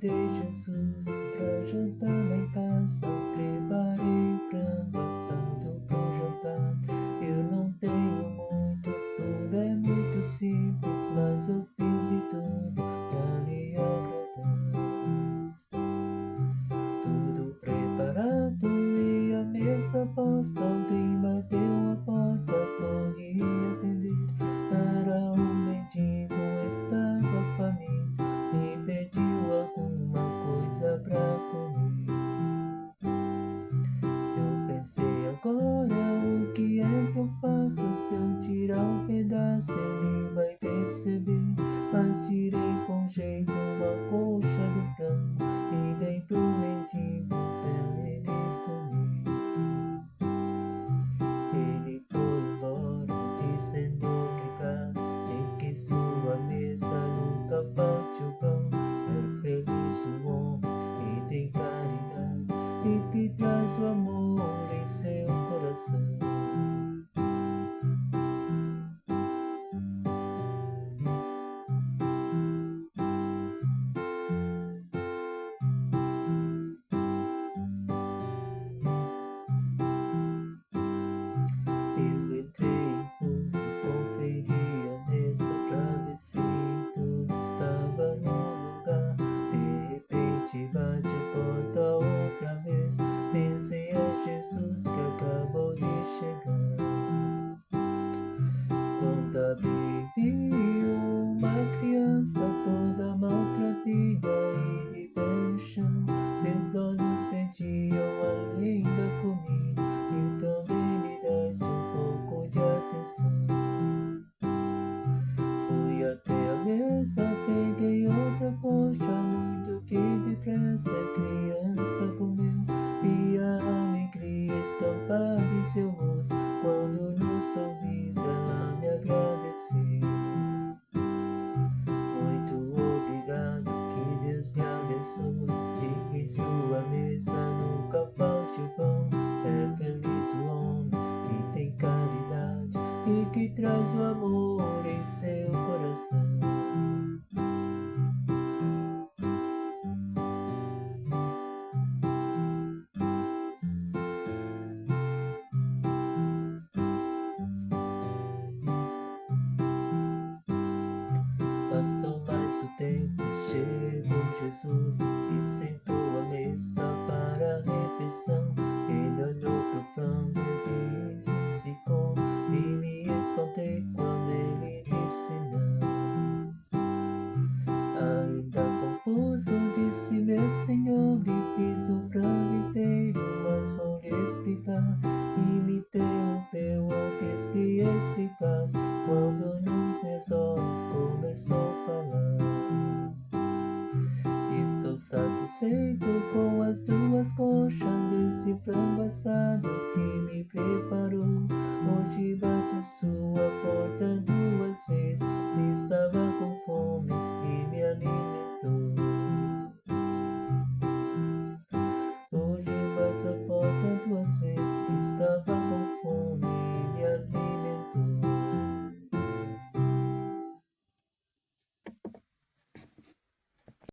convidei Jesus pra jantar lá em casa. Preparei frango assado pro jantar. Eu não tenho muito, tudo é muito simples, mas eu fiz de tudo pra lhe agradar. Tudo preparado e a mesa posta. Alguém bateu a porta, corri atender. Era um mendigo, estava faminto e pediu alguma coisa pra comer. Eu pensei agora, o que é que eu faço? Se eu tirar um pedaço ele vai perceber. Mas tirei com jeito uma coxa do frango e dei pro mendigo pra ele comer. Ele foi embora dizendo obrigado e que sua mesa nunca falte o pão. É feliz o homem que tem caridade e que traz o amor em seu coração. Eu entrei em tudo, conferi a mesa pra ver se tudo estava no lugar. De repente bate a porta outra vez. Pensei a Jesus que acabou de chegar. Quando abri, vi uma criança toda maltrapilha e de pé no chão. Seus olhos pediam além da comida e também me desse um pouco de atenção. Fui até a mesa, peguei outra coxa, muito que depressa a criança comeu. Vi a alegria estampada em seu rosto, quando no sorriso ela me agradeceu. Muito obrigado, que Deus me abençoe e que em sua mesa nunca falte o pão. É feliz o homem que tem caridade e que traz o amor em seu coração. Passou mais o tempo, chegou Jesus e sentou à mesa para a refeição. Ele olhou pro frango e disse: se come, e me espantei quando ele disse não. Ainda confuso, disse: meu senhor, lhe fiz o frango inteiro, mas vou lhe explicar. E me interrompeu antes que explicasse, quando nos meus olhos começou a falar. Estou satisfeito com as duas coxas deste frango assado que me preparou. Hoje bate sua porta 2 vezes, estava